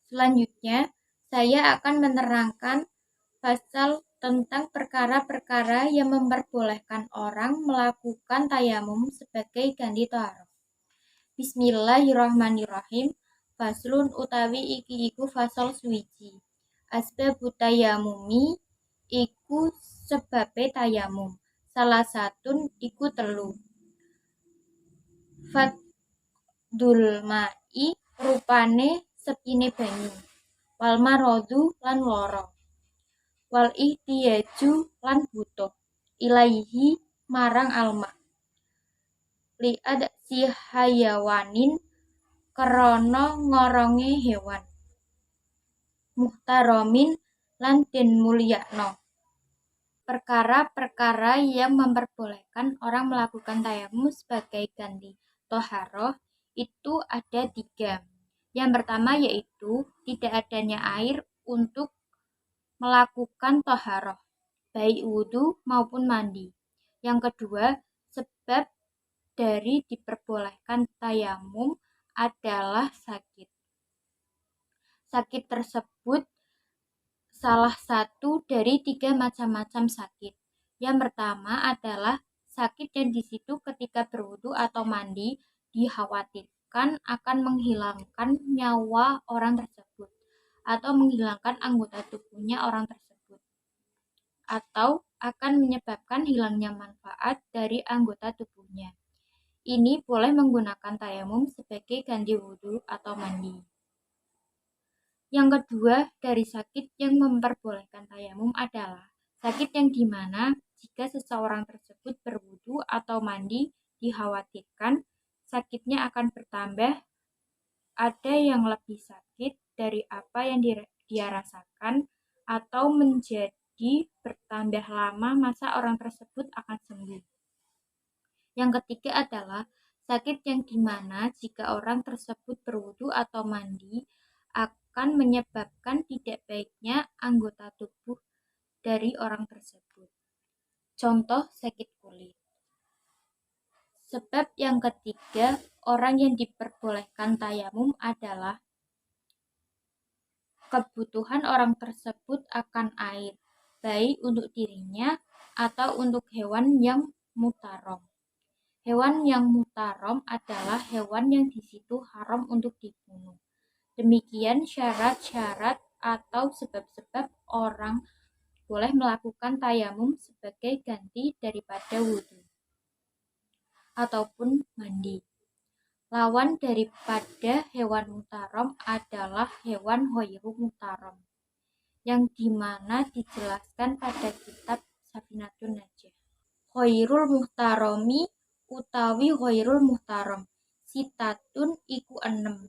Selanjutnya, saya akan menerangkan pasal tentang perkara-perkara yang memperbolehkan orang melakukan tayamum sebagai ganti taharah. Bismillahirrahmanirrahim. Faslun utawi iki iku fasal suwiji. Asbabut tayamumi iku sebabe tayamum. Salah satun iku telu. Fadul ma'i rupane sepine banyu. Wal marodu lan lara. Wal ihtiyaju lan butuh. Ilaihi marang alma. Li'ad si hayawanin krana ngoronge hewan. Muhtaromin lan den mulyakno. Perkara-perkara yang memperbolehkan orang melakukan tayamum sebagai ganti toharoh itu ada 3. Yang pertama yaitu tidak adanya air untuk melakukan toharoh, baik wudhu maupun mandi. Yang kedua, sebab dari diperbolehkan tayamum adalah sakit. Sakit tersebut salah satu dari 3 macam-macam sakit. Yang pertama adalah sakit yang di situ ketika berwudu atau mandi dikhawatirkan akan menghilangkan nyawa orang tersebut atau menghilangkan anggota tubuhnya orang tersebut atau akan menyebabkan hilangnya manfaat dari anggota tubuhnya. Ini boleh menggunakan tayamum sebagai ganti wudu atau mandi. Yang kedua dari sakit yang memperbolehkan tayamum adalah sakit yang dimana jika seseorang tersebut berwudu atau mandi dikhawatirkan sakitnya akan bertambah, ada yang lebih sakit dari apa yang dia rasakan atau menjadi bertambah lama masa orang tersebut akan sembuh. Yang ketiga adalah sakit yang dimana jika orang tersebut berwudu atau mandi akan menyebabkan tidak baiknya anggota tubuh dari orang tersebut. Contoh sakit kulit. Sebab yang ketiga, orang yang diperbolehkan tayamum adalah kebutuhan orang tersebut akan air, baik untuk dirinya atau untuk hewan yang mutarom. Hewan yang mutarom adalah hewan yang di situ haram untuk dibunuh. Demikian syarat-syarat atau sebab-sebab orang boleh melakukan tayamum sebagai ganti daripada wudhu ataupun mandi. Lawan daripada hewan mutarom adalah hewan ghairu mutarom, yang dimana dijelaskan pada kitab Safinatun Najah. Ghairul muhtaromi utawi ghairul muhtarom sitatun iku 6.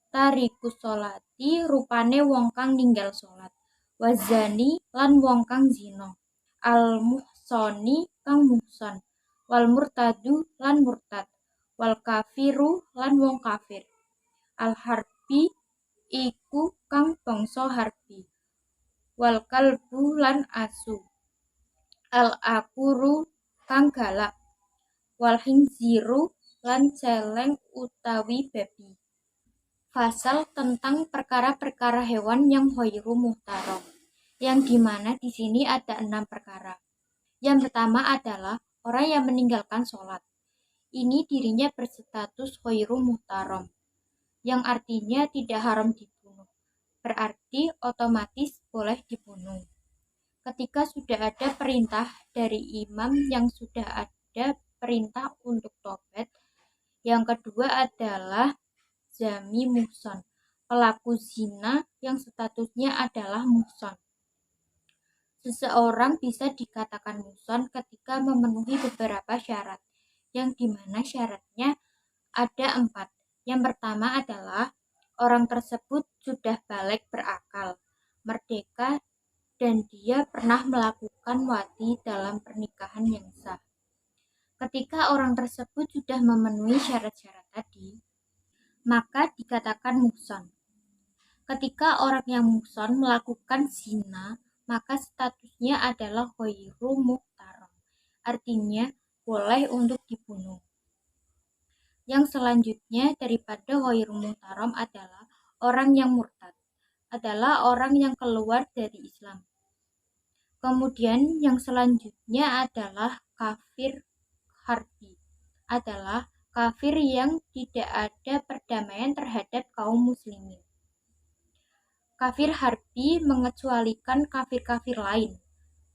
Tariku sholati rupane wong kang ninggal sholat, wazani lan wong kang zina, al muhsoni kang muhson, wal murtadu lan murtad, wal kafiru lan wong kafir, al harbi iku kang bangsa harbi, wal kalbu lan asu, al akuru kang galak, wal khinziru lan celeng utawi babi. Fasal tentang perkara-perkara hewan yang ghairu muhtarom, yang dimana di sini ada 6 perkara. Yang pertama adalah orang yang meninggalkan sholat. Ini dirinya berstatus ghairu muhtarom, yang artinya tidak haram dibunuh. Berarti otomatis boleh dibunuh. Ketika sudah ada perintah dari imam yang sudah ada perintah untuk tobat. Yang kedua adalah zami muhson, pelaku zina yang statusnya adalah muhson. Seseorang bisa dikatakan muhson ketika memenuhi beberapa syarat, yang dimana syaratnya ada 4. Yang pertama adalah orang tersebut sudah balik berakal, merdeka, dan dia pernah melakukan wati dalam pernikahan yang sah. Ketika orang tersebut sudah memenuhi syarat-syarat tadi, maka dikatakan muhson. Ketika orang yang muhson melakukan zina, maka statusnya adalah ghairu muhtarom, artinya boleh untuk dibunuh. Yang selanjutnya daripada ghairu muhtarom adalah orang yang murtad. adalah orang yang keluar dari Islam. Kemudian yang selanjutnya adalah kafir harbi, adalah kafir yang tidak ada perdamaian terhadap kaum muslimin. Kafir harbi mengecualikan kafir-kafir lain.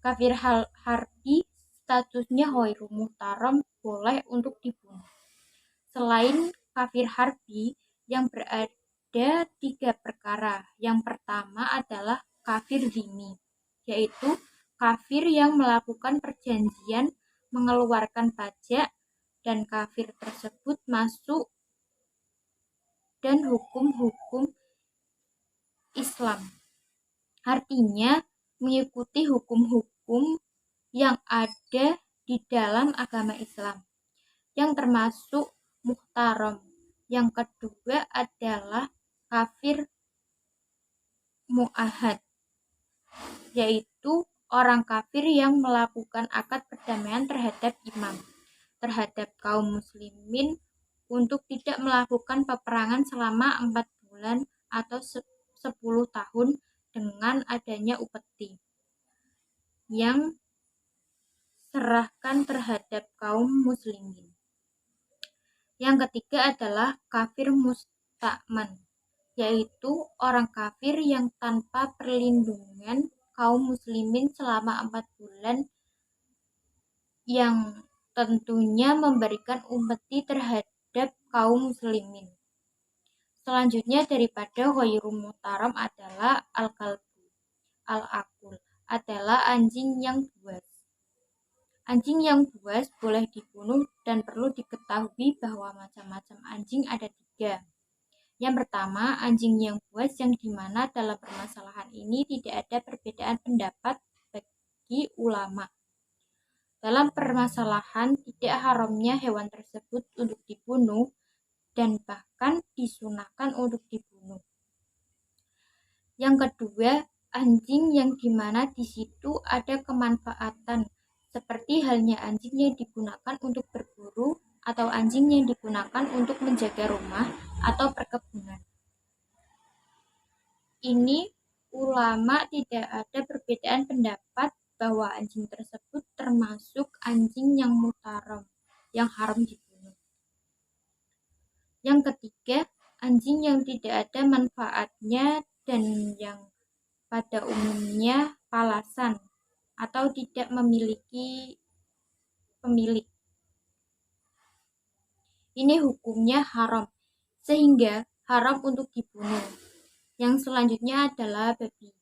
Kafir harbi statusnya ghairu muhtaram, boleh untuk dibunuh. Selain kafir harbi yang berada 3 perkara. Yang pertama adalah kafir zimmi, yaitu kafir yang melakukan perjanjian mengeluarkan pajak dan kafir tersebut masuk dan hukum-hukum Islam. Artinya mengikuti hukum-hukum yang ada di dalam agama Islam, yang termasuk muhtaram. Yang kedua adalah kafir mu'ahad, yaitu orang kafir yang melakukan akad perdamaian terhadap imam, terhadap kaum muslimin untuk tidak melakukan peperangan selama 4 bulan atau 10 tahun dengan adanya upeti yang serahkan terhadap kaum muslimin. Yang ketiga adalah kafir musta'man, yaitu orang kafir yang tanpa perlindungan kaum muslimin selama 4 bulan, yang tentunya memberikan upeti terhadap kaum muslimin. Selanjutnya daripada ghairu muhtaram adalah al-kalbu, al-akul, adalah anjing yang buas. Anjing yang buas boleh dibunuh dan perlu diketahui bahwa macam-macam anjing ada 3. Yang pertama, anjing yang buas, yang dimana dalam permasalahan ini tidak ada perbedaan pendapat bagi ulama. Dalam permasalahan tidak haramnya hewan tersebut untuk dibunuh dan bahkan disunahkan untuk dibunuh. Yang kedua, anjing yang dimana di situ ada kemanfaatan, seperti halnya anjing yang digunakan untuk berburu atau anjing yang digunakan untuk menjaga rumah atau perkebunan. Ini ulama tidak ada perbedaan pendapat bahwa anjing tersebut termasuk anjing yang muhtaram, yang haram dibunuh. Yang ketiga, anjing yang tidak ada manfaatnya dan yang pada umumnya palasan atau tidak memiliki pemilik. Ini hukumnya haram, sehingga haram untuk dibunuh. Yang selanjutnya adalah babi.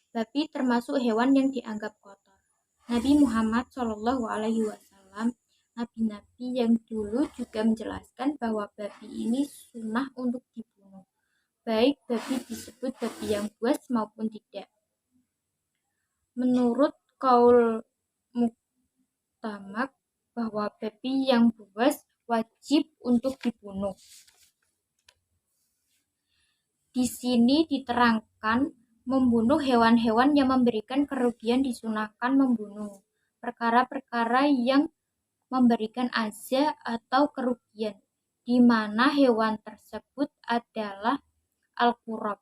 Babi termasuk hewan yang dianggap kotor. Nabi Muhammad SAW, nabi-nabi yang dulu juga menjelaskan bahwa babi ini sunnah untuk dibunuh, baik babi disebut babi yang buas maupun tidak. Menurut kaul muktamad bahwa babi yang buas wajib untuk dibunuh. Di sini diterangkan membunuh hewan-hewan yang memberikan kerugian disunahkan membunuh. Perkara-perkara yang memberikan azab atau kerugian, di mana hewan tersebut adalah al-qurab,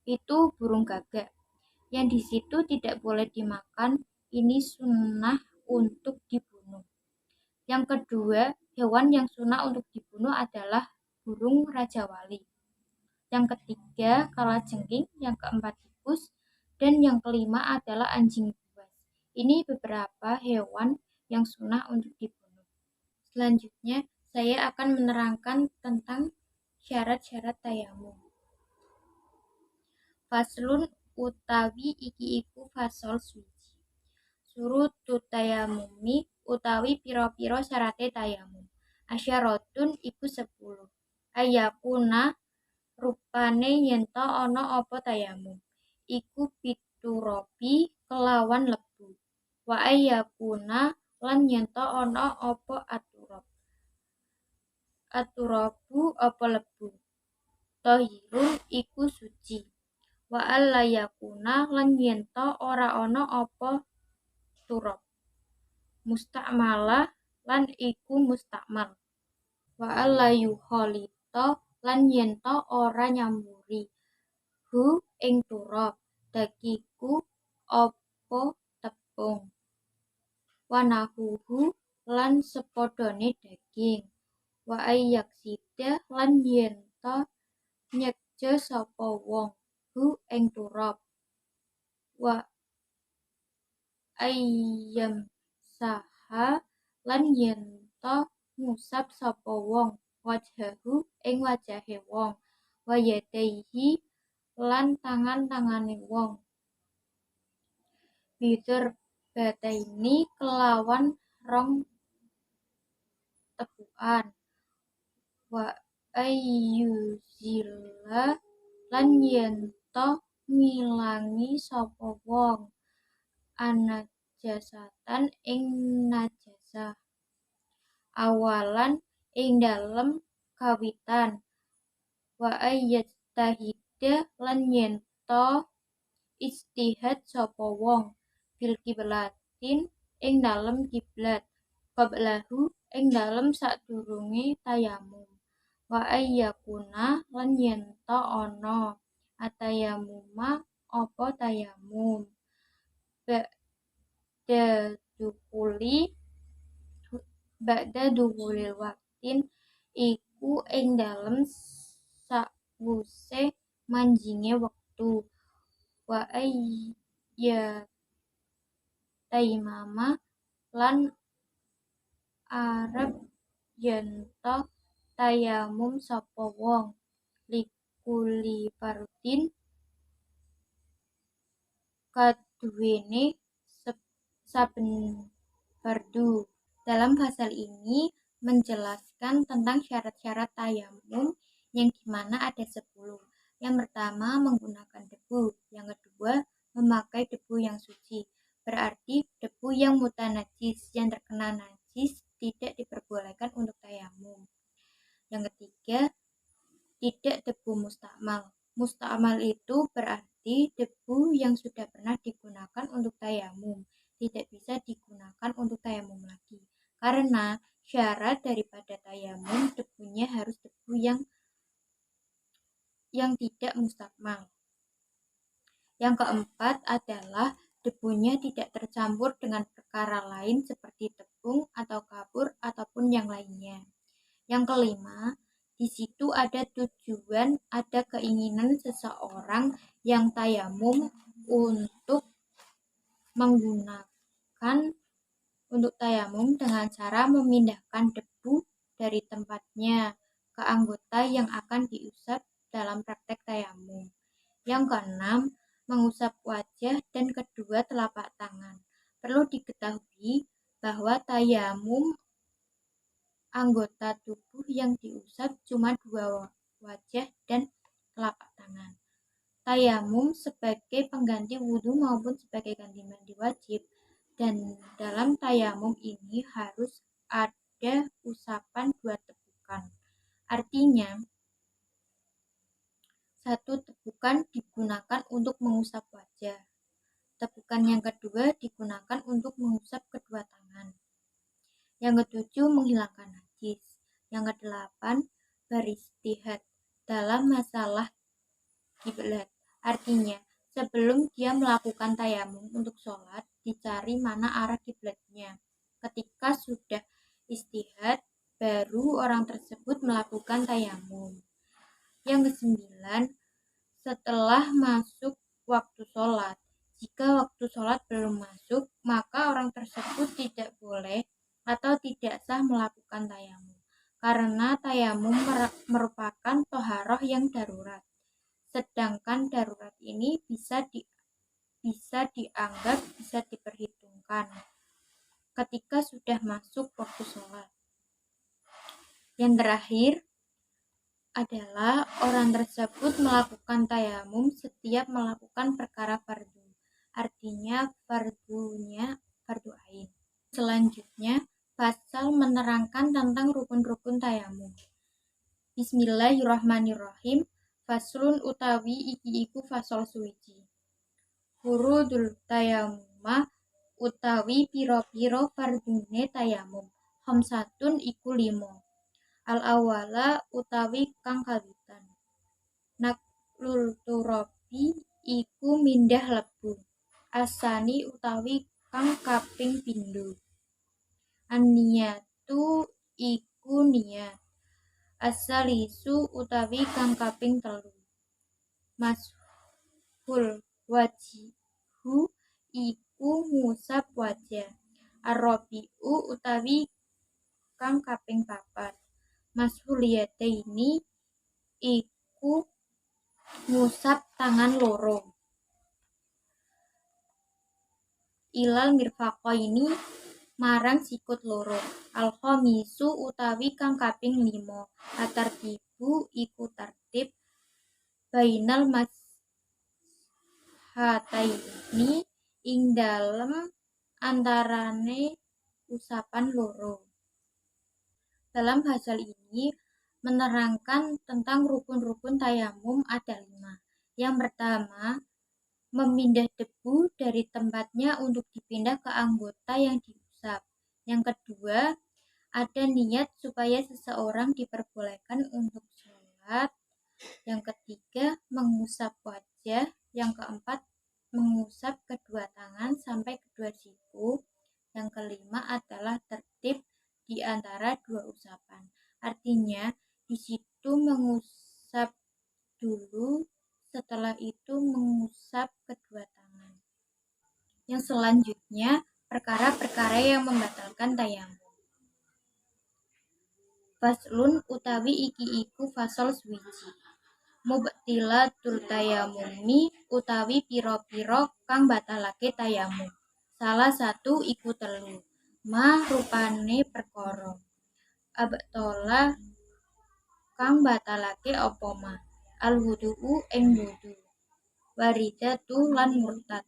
itu burung gagak, yang di situ tidak boleh dimakan. Ini sunnah untuk dibunuh. Yang kedua, hewan yang sunnah untuk dibunuh adalah burung raja wali. Yang ketiga, kalajengking. Yang keempat, tikus. Dan yang kelima adalah anjing buas. Ini beberapa hewan yang sunnah untuk dibunuh. Selanjutnya, saya akan menerangkan tentang syarat-syarat tayamum. Faslun utawi iki iku fasol suci. Surutut tayamumi utawi piro-piro syarate tayamum. Asyaratun iku 10. Ayakuna rupane yento ana apa tayamum iku piturobi kelawan lebu. Wa ayakuna lan yento ana apa aturabu apa lebu. Tohirun iku suci. Wa allayakuna lan yento ora ana apa turab. Mustakmala lan iku mustakmal. Wa allayukholito lan yento ora nyamburi hu ing turab, dakiku apa tepung, wanahuhu lan sepadane daging, wa ayyaksida lan yenta nyekja sapa wong hu ing turab, wa ayyam saha lan yenta ngusap sapa wong wajhahu ing wajahe wong, wa yadaihi lan tangan-tangane wong, bidur bataini kelawan rong tepukan, wa ayyuzila lan yenta ngilangi sapa wong anajasatan ing najasah, awalan ing dalem kawitan, wa ayyajtahida lan yenta ijtihad sapa wong fil qiblatin ing dalem kiblat, qablahu ing dalem sadurunge tayamum, wa ayyakuna lan yenta ana atayamuma apa tayamum, ba'da duhulil waktin iku ing dalem sakwuse manjinge wektu, wa ayya taimama lan arep yenta tayamum sapa wong likuli fardin kaduwene saben fardu. Dalam pasal ini menjelaskan tentang syarat-syarat tayamum yang dimana ada 10. Yang pertama menggunakan debu, yang kedua memakai debu yang suci, berarti debu yang mutanajis yang terkena najis tidak diperbolehkan untuk tayamum. Yang ketiga tidak debu mustakmal. Mustakmal itu berarti debu yang sudah pernah digunakan untuk tayamum tidak bisa digunakan untuk tayamum lagi, karena syarat daripada tayamum debunya harus debu yang tidak mustakmal. Yang keempat adalah debunya tidak tercampur dengan perkara lain seperti tepung atau kapur ataupun yang lainnya. Yang kelima, di situ ada tujuan, ada keinginan seseorang yang tayamum untuk menggunakan untuk tayamum dengan cara memindahkan debu dari tempatnya ke anggota yang akan diusap dalam praktek tayamum. Yang keenam, mengusap wajah dan kedua telapak tangan. Perlu diketahui bahwa tayamum anggota tubuh yang diusap cuma 2 wajah dan telapak tangan. Tayamum sebagai pengganti wudhu maupun sebagai ganti mandi wajib, dan dalam tayamum ini harus ada usapan 2 tepukan. Artinya 1 tepukan digunakan untuk mengusap wajah, tepukan yang kedua digunakan untuk mengusap kedua tangan. Yang ketujuh menghilangkan najis. Yang kedelapan beristihad dalam masalah kiblat. Artinya sebelum dia melakukan tayamum untuk sholat, dicari mana arah kiblatnya. Ketika sudah istihad, baru orang tersebut melakukan tayamum. Yang kesembilan, setelah masuk waktu sholat. Jika waktu sholat belum masuk, maka orang tersebut tidak boleh atau tidak sah melakukan tayamum, karena tayamum merupakan toharoh yang darurat. Sedangkan darurat ini bisa dianggap, bisa diperhitungkan ketika sudah masuk waktu sholat. Yang terakhir adalah orang tersebut melakukan tayamum setiap melakukan perkara fardu. Artinya fardunya fardu ain. Selanjutnya pasal menerangkan tentang rukun-rukun tayamum. Bismillahirrahmanirrahim. Faslun utawi iki iku fasal suwiji. Furudul tayamuma utawi piro-piro fardune tayamum. Khamsatun iku 5. Al awala utawi kang kawitan. Naklul turabi iku mindah lebu. Asani utawi kang kaping pindho. An-niyatu iku niat. As-salisu utawi kang kaping telu. Mashul wajihu iku ngusap wajah. Ar-rabi'u utawi kang kaping papat. Mashul yadaini iku ngusap tangan loro. Ilal mirfaqaini marang sikut loro. Al-khamisu utawi kang kaping 5. At-tartibu iku tertib bainal mashataini ing dalem antarane usapan loro. Dalam pasal ini menerangkan tentang rukun-rukun tayamum ada 5. Yang pertama, memindah debu dari tempatnya untuk dipindah ke anggota yang diusap. Yang kedua, ada niat supaya seseorang diperbolehkan untuk sholat. Yang ketiga, mengusap wajah. Yang keempat, mengusap kedua tangan sampai kedua siku. Yang kelima adalah tertib di antara dua usapan. Artinya, di situ mengusap dulu, setelah itu mengusap kedua tangan. Yang selanjutnya, perkara-perkara yang membatalkan tayamum. Faslun utawi iki iku fasal suwiji. Mubtilatul tayamumi utawi pira-pira kang batalake tayamum. Salah satu iku telu. Ma rupane perkara. Abtola kang batalake apa ma. Al-wudu'u ing wudu. Waridatu lan murtad.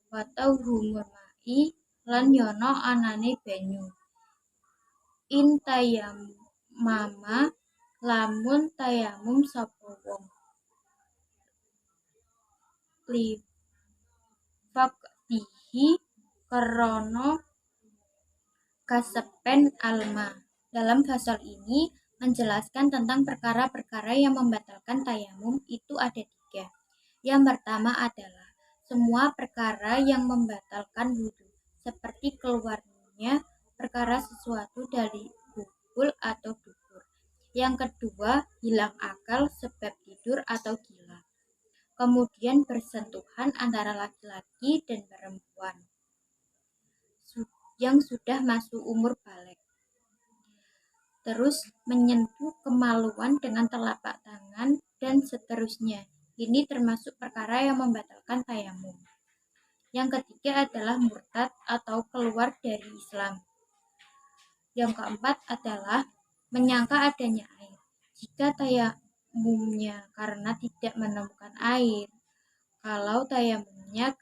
Watauhumul ma'i lan yono anane banyu. In tayammama lamun tayamum sapa wong. Li faqdihi krana kasepen alma. Dalam pasal ini menjelaskan tentang perkara-perkara yang membatalkan tayamum itu ada 3. Yang pertama adalah semua perkara yang membatalkan wudu, seperti keluarnya perkara sesuatu dari bubul atau dubur. Yang kedua, hilang akal sebab tidur atau gila. Kemudian bersentuhan antara laki-laki dan perempuan yang sudah masuk umur balik. Terus menyentuh kemaluan dengan telapak tangan dan seterusnya. Ini termasuk perkara yang membatalkan tayamum. Yang ketiga adalah murtad atau keluar dari Islam. Yang keempat adalah menyangka adanya air. Jika tayamumnya karena tidak menemukan air, kalau tayamumnya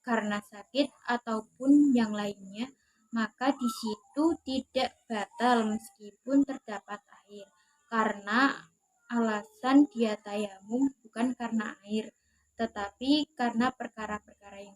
karena sakit ataupun yang lainnya, maka di situ tidak batal meskipun terdapat air, karena alasan dia tayamum bukan karena air, tetapi karena perkara-perkara yang